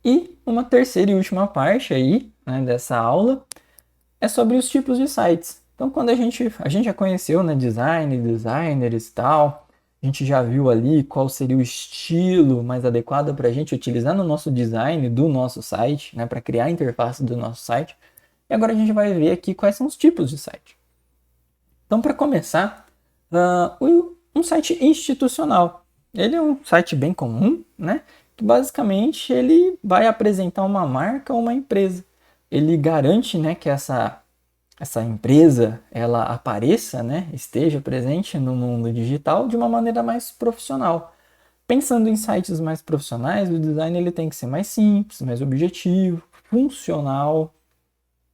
E uma terceira e última parte aí, né, dessa aula é sobre os tipos de sites. Então, quando a gente já conheceu, né, design, designers e tal, a gente já viu ali qual seria o estilo mais adequado para a gente utilizar no nosso design do nosso site, né, para criar a interface do nosso site. E agora a gente vai ver aqui quais são os tipos de site. Então, para começar, um site institucional. Ele é um site bem comum, né? Que basicamente ele vai apresentar uma marca ou uma empresa. Ele garante, né, que essa empresa ela apareça, né, esteja presente no mundo digital de uma maneira mais profissional. Pensando em sites mais profissionais, o design ele tem que ser mais simples, mais objetivo, funcional,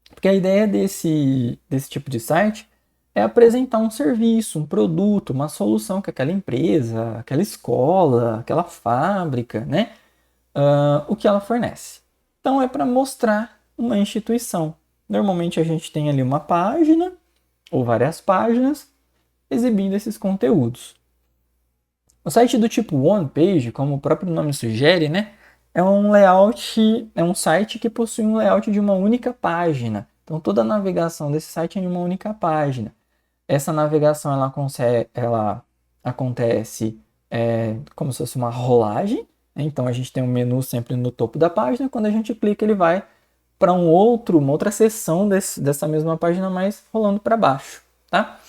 porque a ideia desse tipo de site é apresentar um serviço, um produto, uma solução que aquela empresa, aquela escola, aquela fábrica, né, o que ela fornece. Então é para mostrar uma instituição. Normalmente a gente tem ali uma página ou várias páginas exibindo esses conteúdos. O site do tipo One Page, como o próprio nome sugere, né, é um site que possui um layout de uma única página. Então toda a navegação desse site é em uma única página. Essa navegação ela acontece como se fosse uma rolagem, né? Então a gente tem um menu sempre no topo da página. Quando a gente clica, ele vai para uma outra seção dessa mesma página, mas rolando para baixo, tá?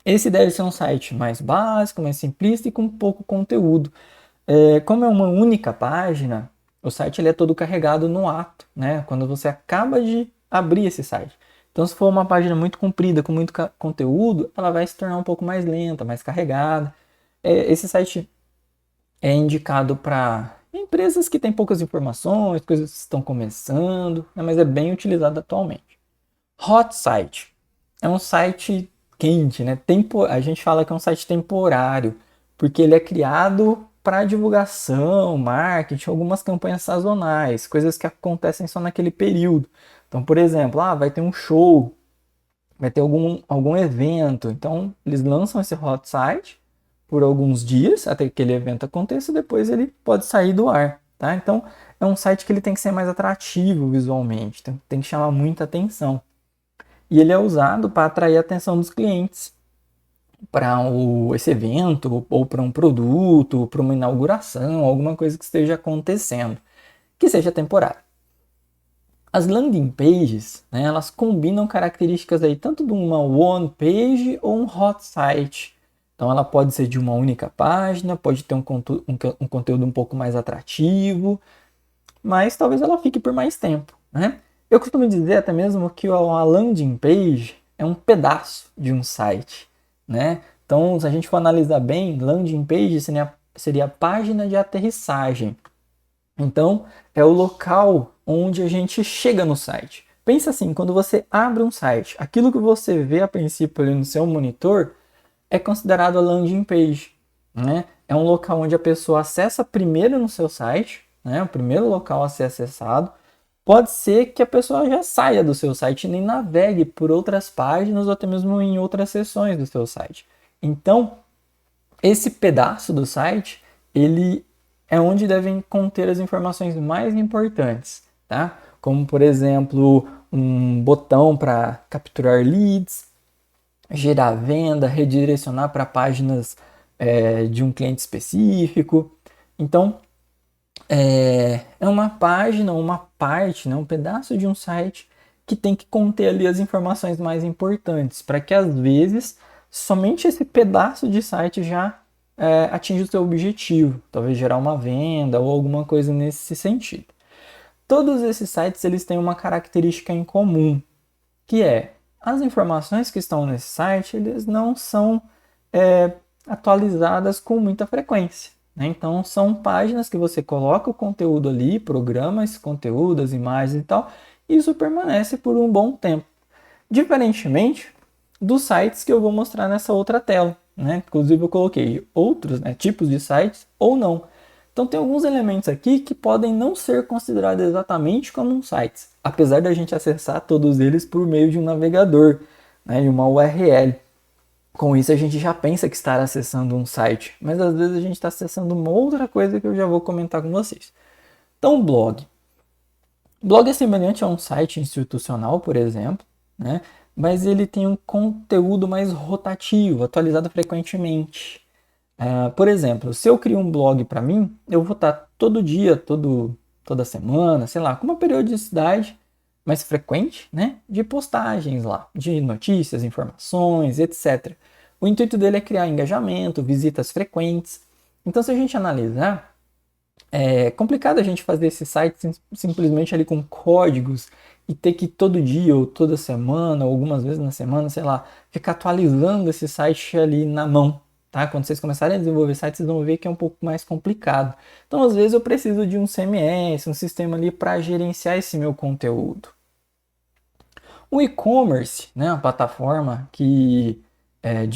Esse deve ser um site mais básico, mais simplista e com pouco conteúdo. Como é uma única página, o site ele é todo carregado no ato, né? Quando você acaba de abrir esse site. Então, se for uma página muito comprida, com muito conteúdo, ela vai se tornar um pouco mais lenta, mais carregada. Esse site é indicado para empresas que têm poucas informações, coisas que estão começando, né? Mas é bem utilizado atualmente. Hot Site é um site quente, né? A gente fala que é um site temporário, porque ele é criado para divulgação, marketing, algumas campanhas sazonais, coisas que acontecem só naquele período. Então, por exemplo, vai ter um show, vai ter algum evento. Então, eles lançam esse hot site por alguns dias até que aquele evento aconteça e depois ele pode sair do ar, tá? Então, é um site que ele tem que ser mais atrativo visualmente, tem que chamar muita atenção. E ele é usado para atrair a atenção dos clientes para esse evento, ou para um produto, para uma inauguração, alguma coisa que esteja acontecendo, que seja temporário. As landing pages, né, elas combinam características aí tanto de uma one page ou um hot site. Então ela pode ser de uma única página, pode ter um conteúdo um pouco mais atrativo, mas talvez ela fique por mais tempo, né? Eu costumo dizer até mesmo que a landing page é um pedaço de um site, né? Então, se a gente for analisar bem, landing page seria a página de aterrissagem. Então, é o local onde a gente chega no site. Pensa assim, quando você abre um site, aquilo que você vê a princípio ali no seu monitor é considerado a landing page, né? É um local onde a pessoa acessa primeiro no seu site, né? O primeiro local a ser acessado. Pode ser que a pessoa já saia do seu site e nem navegue por outras páginas ou até mesmo em outras seções do seu site. Então, esse pedaço do site, ele é onde devem conter as informações mais importantes, tá? Como, por exemplo, um botão para capturar leads, gerar venda, redirecionar para páginas de um cliente específico. Então, é uma página, uma parte, né, um pedaço de um site que tem que conter ali as informações mais importantes, para que às vezes somente esse pedaço de site já atinja o seu objetivo, talvez gerar uma venda ou alguma coisa nesse sentido. Todos esses sites eles têm uma característica em comum, que é as informações que estão nesse site eles não são atualizadas com muita frequência. Né? Então são páginas que você coloca o conteúdo ali, programa esse conteúdo, as imagens e tal, e isso permanece por um bom tempo. Diferentemente dos sites que eu vou mostrar nessa outra tela. Né? Inclusive eu coloquei outros tipos de sites ou não. Então tem alguns elementos aqui que podem não ser considerados exatamente como um site, apesar da gente acessar todos eles por meio de um navegador, de uma URL. Com isso a gente já pensa que está acessando um site, mas às vezes a gente está acessando uma outra coisa que eu já vou comentar com vocês. Então, blog. O blog é semelhante a um site institucional, por exemplo, né? Mas ele tem um conteúdo mais rotativo, atualizado frequentemente. Por exemplo, se eu crio um blog para mim, eu vou estar todo dia, toda semana, sei lá, com uma periodicidade mais frequente, né, de postagens lá, de notícias, informações, etc. O intuito dele é criar engajamento, visitas frequentes. Então, se a gente analisar, é complicado a gente fazer esse site simplesmente ali com códigos e ter que todo dia ou toda semana, ou algumas vezes na semana, sei lá, ficar atualizando esse site ali na mão, tá? Quando vocês começarem a desenvolver sites, vocês vão ver que é um pouco mais complicado. Então, às vezes eu preciso de um CMS, um sistema ali para gerenciar esse meu conteúdo. O e-commerce, né, uma plataforma de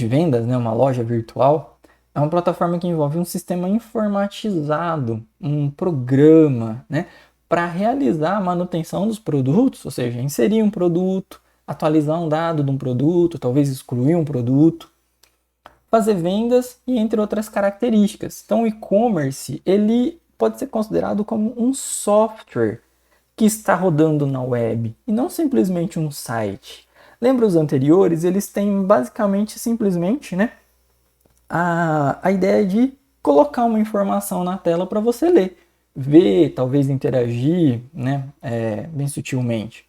vendas, né, uma loja virtual, é uma plataforma que envolve um sistema informatizado, um programa, né, para realizar a manutenção dos produtos, ou seja, inserir um produto, atualizar um dado de um produto, talvez excluir um produto, fazer vendas e entre outras características. Então, o e-commerce ele pode ser considerado como um software que está rodando na web e não simplesmente um site. Lembra os anteriores? Eles têm basicamente simplesmente, né, a ideia de colocar uma informação na tela para você ler, ver, talvez interagir, né, bem sutilmente.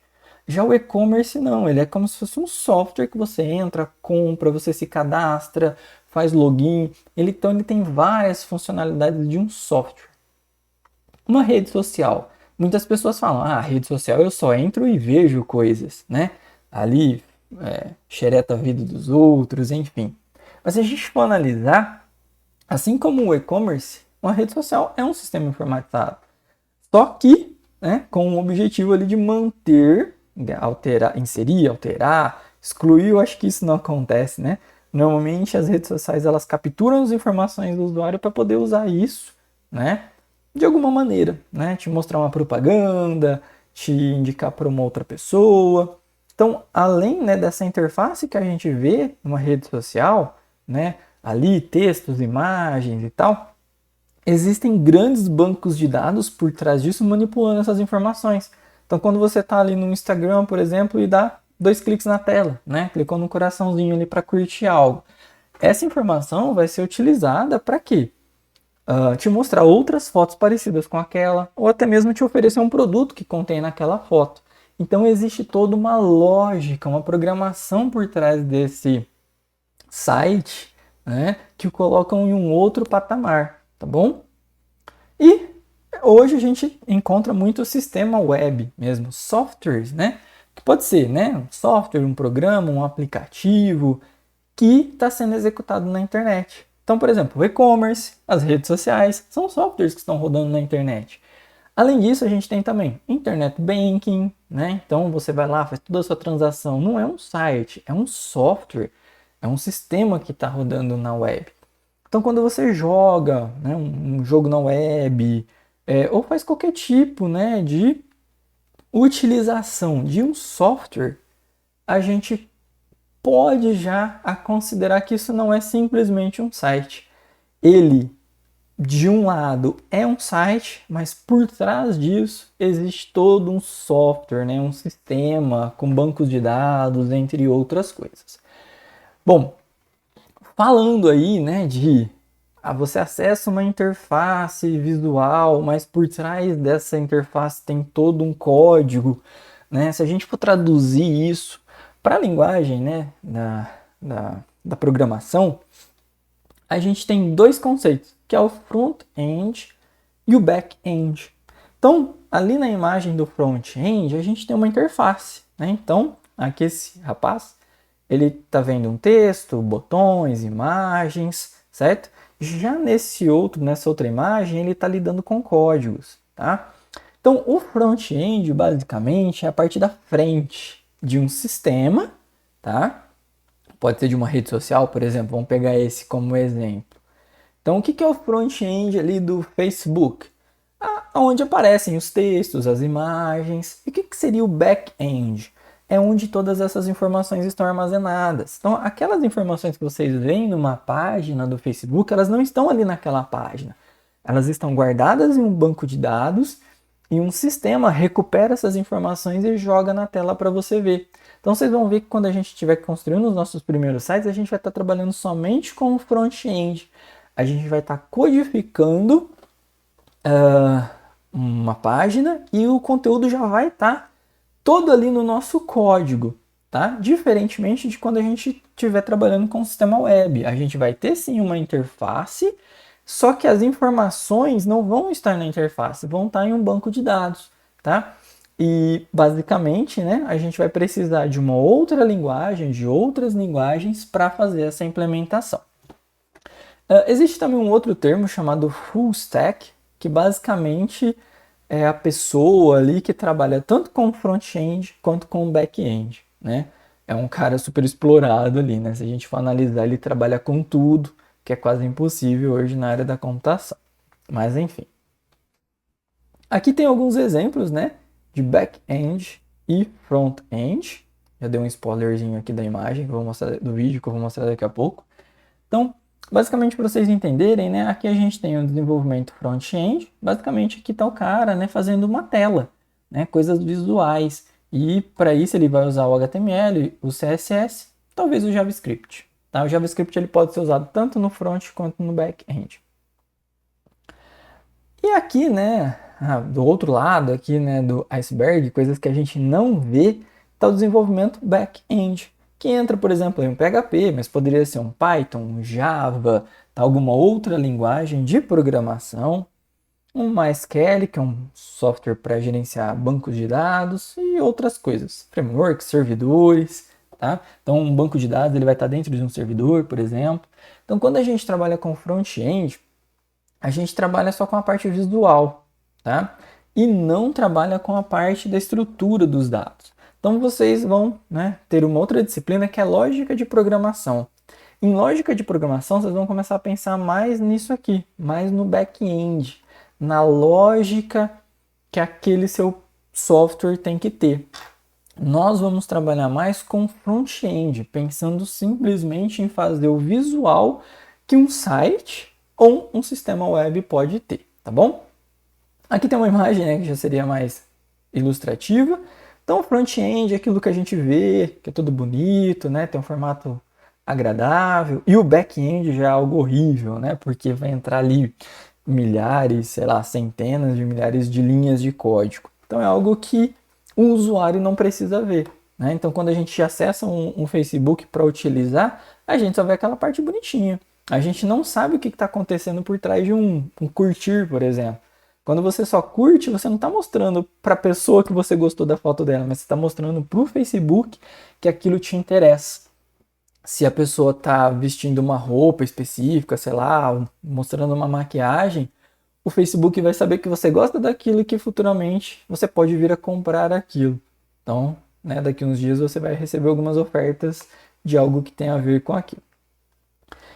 Já o e-commerce não, ele é como se fosse um software que você entra, compra, você se cadastra, faz login. Então ele tem várias funcionalidades de um software. Uma rede social. Muitas pessoas falam, rede social eu só entro e vejo coisas, né? Ali, xereta a vida dos outros, enfim. Mas se a gente for analisar, assim como o e-commerce, uma rede social é um sistema informatizado. Só que, né, com o objetivo ali de manter, inserir, alterar, excluir, eu acho que isso não acontece, né? Normalmente as redes sociais elas capturam as informações do usuário para poder usar isso, né? De alguma maneira, né? Te mostrar uma propaganda, te indicar para uma outra pessoa. Então, além, né, dessa interface que a gente vê numa rede social, né, ali textos, imagens e tal, existem grandes bancos de dados por trás disso manipulando essas informações. Então, quando você está ali no Instagram, por exemplo, e dá 2 cliques na tela, né, clicou no coraçãozinho ali para curtir algo, essa informação vai ser utilizada para quê? Te mostrar outras fotos parecidas com aquela, ou até mesmo te oferecer um produto que contém naquela foto. Então existe toda uma lógica, uma programação por trás desse site, né, que o colocam em um outro patamar, tá bom? E hoje a gente encontra muito sistema web mesmo, softwares, né? Que pode ser, né, um software, um programa, um aplicativo que está sendo executado na internet. Então, por exemplo, o e-commerce, as redes sociais, são softwares que estão rodando na internet. Além disso, a gente tem também internet banking, né? Então você vai lá, faz toda a sua transação. Não é um site, é um software, é um sistema que está rodando na web. Então quando você joga, né, um jogo na web, ou faz qualquer tipo, né, de utilização de um software, a gente pode já a considerar que isso não é simplesmente um site. Ele, de um lado, é um site, mas por trás disso existe todo um software, né, um sistema com bancos de dados, entre outras coisas. Bom, falando aí, né, de você acessa uma interface visual, mas por trás dessa interface tem todo um código, né? Se a gente for traduzir isso para a linguagem, né, da programação, a gente tem dois conceitos, que é o front-end e o back-end. Então, ali na imagem do front-end, a gente tem uma interface, né? Então, aqui esse rapaz, ele está vendo um texto, botões, imagens, certo? Já nessa outra imagem, ele está lidando com códigos, tá? Então, o front-end, basicamente, é a parte da frente de um sistema, tá? Pode ser de uma rede social, por exemplo, vamos pegar esse como exemplo. Então, o que é o front-end ali do Facebook? Onde aparecem os textos, as imagens. E o que seria o back-end? É onde todas essas informações estão armazenadas. Então, aquelas informações que vocês veem numa página do Facebook, elas não estão ali naquela página. Elas estão guardadas em um banco de dados e um sistema recupera essas informações e joga na tela para você ver. Então vocês vão ver que quando a gente estiver construindo os nossos primeiros sites, a gente vai estar trabalhando somente com o front-end. A gente vai estar codificando uma página e o conteúdo já vai estar todo ali no nosso código, tá? Diferentemente de quando a gente estiver trabalhando com o sistema web. A gente vai ter sim uma interface, só que as informações não vão estar na interface, vão estar em um banco de dados, tá? E basicamente, né, a gente vai precisar de uma outra linguagem, de outras linguagens para fazer essa implementação. Existe também um outro termo chamado full stack, que basicamente é a pessoa ali que trabalha tanto com front-end quanto com back-end, né? É um cara super explorado ali, né? Se a gente for analisar, ele trabalha com tudo, que é quase impossível hoje na área da computação. Mas enfim. Aqui tem alguns exemplos, né? De back-end e front-end. Já dei um spoilerzinho aqui da imagem, que eu vou mostrar, do vídeo que eu vou mostrar daqui a pouco. Então, basicamente, para vocês entenderem, né, aqui a gente tem o desenvolvimento front-end. Basicamente, aqui está o cara, né, fazendo uma tela, né, coisas visuais. E para isso ele vai usar o HTML, o CSS, talvez o JavaScript. Tá? O JavaScript ele pode ser usado tanto no front quanto no back-end. E aqui, né, do outro lado aqui, né, do iceberg, coisas que a gente não vê, está o desenvolvimento back-end, que entra, por exemplo, em um PHP, mas poderia ser um Python, um Java, tá, alguma outra linguagem de programação, um MySQL, que é um software para gerenciar bancos de dados e outras coisas, frameworks, servidores, tá? Então, um banco de dados ele vai estar dentro de um servidor, por exemplo. Então, quando a gente trabalha com front-end, a gente trabalha só com a parte visual, tá? E não trabalha com a parte da estrutura dos dados. Então vocês vão, né, ter uma outra disciplina que é lógica de programação. Em lógica de programação, vocês vão começar a pensar mais nisso aqui, mais no back-end, na lógica que aquele seu software tem que ter. Nós vamos trabalhar mais com front-end, pensando simplesmente em fazer o visual que um site ou um sistema web pode ter, tá bom? Aqui tem uma imagem, né, que já seria mais ilustrativa. Então, front-end é aquilo que a gente vê, que é tudo bonito, né, tem um formato agradável. E o back-end já é algo horrível, né, porque vai entrar ali milhares, sei lá, centenas de milhares de linhas de código. Então, é algo que o usuário não precisa ver, né? Então, quando a gente acessa um Facebook para utilizar, a gente só vê aquela parte bonitinha. A gente não sabe o que está acontecendo por trás de um curtir, por exemplo. Quando você só curte, você não está mostrando para a pessoa que você gostou da foto dela, mas você está mostrando para o Facebook que aquilo te interessa. Se a pessoa está vestindo uma roupa específica, sei lá, mostrando uma maquiagem, o Facebook vai saber que você gosta daquilo e que futuramente você pode vir a comprar aquilo. Então, né, daqui uns dias você vai receber algumas ofertas de algo que tem a ver com aquilo.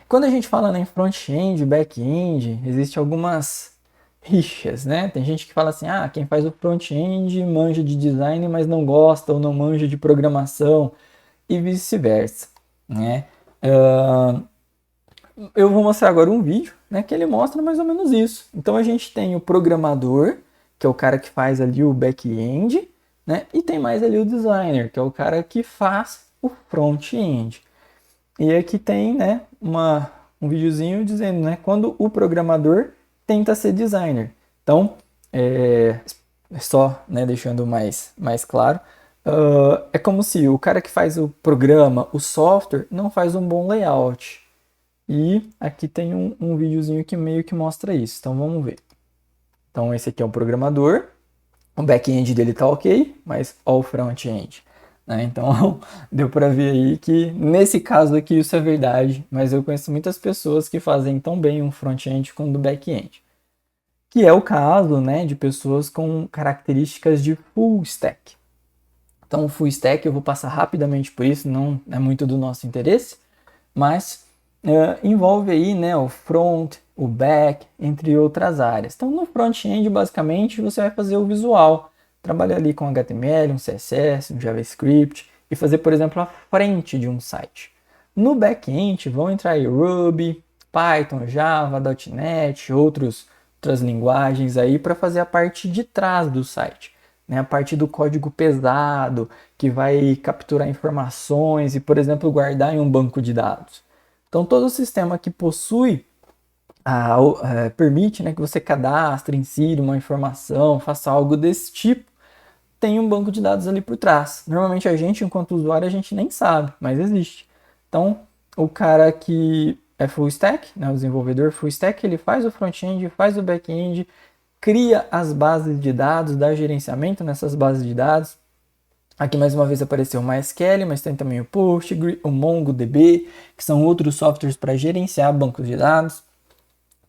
Quando a gente fala, né, em front-end, back-end, existem algumas rixas, né? Tem gente que fala assim, quem faz o front-end manja de design, mas não gosta ou não manja de programação e vice-versa, né? Eu vou mostrar agora um vídeo, né, que ele mostra mais ou menos isso. Então a gente tem o programador, que é o cara que faz ali o back-end, né? E tem mais ali o designer, que é o cara que faz o front-end. E aqui tem, né, um videozinho dizendo, né, quando o programador tenta ser designer. Então, só, né, deixando mais claro, é como se o cara que faz o programa, o software, não faz um bom layout. E aqui tem um videozinho que meio que mostra isso. Então vamos ver. Então esse aqui é o programador. O back-end dele tá ok, mas ó o front-end. Né? Então deu para ver aí que nesse caso aqui isso é verdade. Mas eu conheço muitas pessoas que fazem tão bem um front-end quanto o back-end. Que é o caso, né, de pessoas com características de full stack. Então o full stack eu vou passar rapidamente por isso, não é muito do nosso interesse. Mas envolve aí, né, o front, o back, entre outras áreas. Então, no front-end, basicamente, você vai fazer o visual. Trabalhar ali com HTML, um CSS, um JavaScript e fazer, por exemplo, a frente de um site. No back-end, vão entrar aí Ruby, Python, Java, .NET, outros outras linguagens aí para fazer a parte de trás do site, né? A parte do código pesado, que vai capturar informações e, por exemplo, guardar em um banco de dados. Então, todo o sistema que possui permite, né, que você cadastre, insira uma informação, faça algo desse tipo, tem um banco de dados ali por trás. Normalmente a gente, enquanto usuário, a gente nem sabe, mas existe. Então, o cara que é full stack, né, o desenvolvedor full stack, ele faz o front-end, faz o back-end, cria as bases de dados, dá gerenciamento nessas bases de dados. Aqui mais uma vez apareceu o MySQL, mas tem também o Postgre, o MongoDB, que são outros softwares para gerenciar bancos de dados.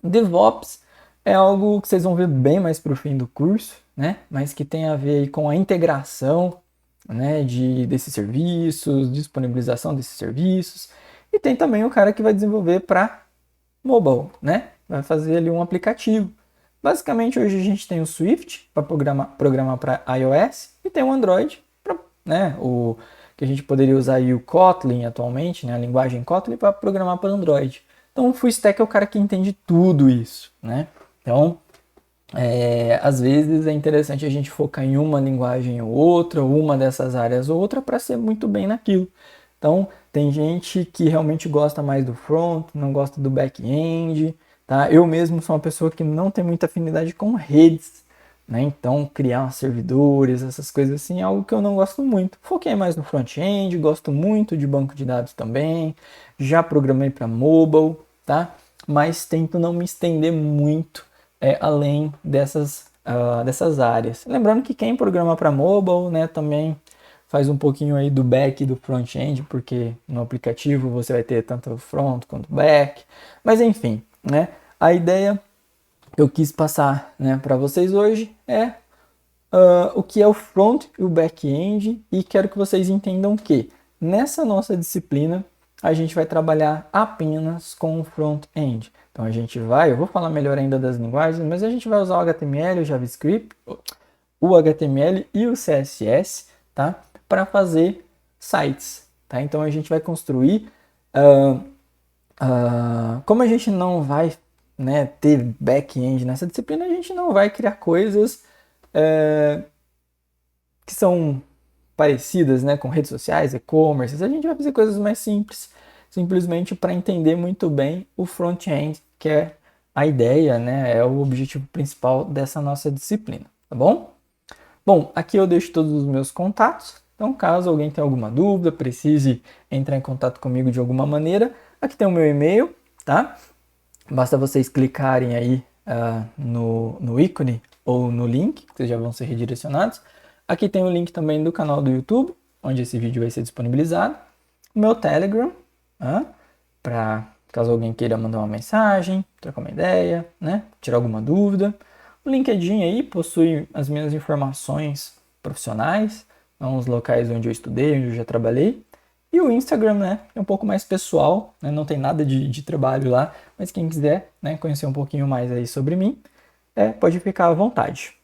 DevOps é algo que vocês vão ver bem mais para o fim do curso, né? Mas que tem a ver com a integração, né, desses serviços, disponibilização desses serviços. E tem também o cara que vai desenvolver para mobile, né? Vai fazer ali um aplicativo. Basicamente, hoje a gente tem o Swift para programar para iOS e tem o Android, né? O que a gente poderia usar aí o Kotlin atualmente, né? A linguagem Kotlin para programar para Android. Então, o full stack é o cara que entende tudo isso, né? Então, às vezes é interessante a gente focar em uma linguagem ou outra, ou uma dessas áreas ou outra, para ser muito bem naquilo. Então, tem gente que realmente gosta mais do front, não gosta do back-end, tá? Eu mesmo sou uma pessoa que não tem muita afinidade com redes, né? Então, criar servidores, essas coisas assim, é algo que eu não gosto muito. Foquei mais no front-end, gosto muito de banco de dados também, já programei para mobile, tá? Mas tento não me estender muito além dessas áreas. Lembrando que quem programa para mobile, né, também faz um pouquinho aí do back e do front-end, porque no aplicativo você vai ter tanto front quanto back. Mas enfim, né, a ideia que eu quis passar, né, para vocês hoje é o que é o front e o back-end, e quero que vocês entendam que nessa nossa disciplina a gente vai trabalhar apenas com o front-end. Então eu vou falar melhor ainda das linguagens, mas a gente vai usar o HTML, o JavaScript, o HTML e o CSS, tá? Para fazer sites, tá? Então a gente vai construir, como a gente não vai, né, ter back-end nessa disciplina, a gente não vai criar coisas que são parecidas, né, com redes sociais, e-commerce. A gente vai fazer coisas mais simples, simplesmente para entender muito bem o front-end, que é a ideia, né, é o objetivo principal dessa nossa disciplina, tá bom? Bom, aqui eu deixo todos os meus contatos, então caso alguém tenha alguma dúvida, precise entrar em contato comigo de alguma maneira, aqui tem o meu e-mail, tá? Basta vocês clicarem aí no ícone ou no link, que vocês já vão ser redirecionados. Aqui tem o link também do canal do YouTube, onde esse vídeo vai ser disponibilizado. O meu Telegram, para caso alguém queira mandar uma mensagem, trocar uma ideia, né, tirar alguma dúvida. O LinkedIn aí possui as minhas informações profissionais, são os locais onde eu estudei, onde eu já trabalhei. E o Instagram, né, é um pouco mais pessoal, né, não tem nada de trabalho lá, mas quem quiser, né, conhecer um pouquinho mais aí sobre mim, pode ficar à vontade.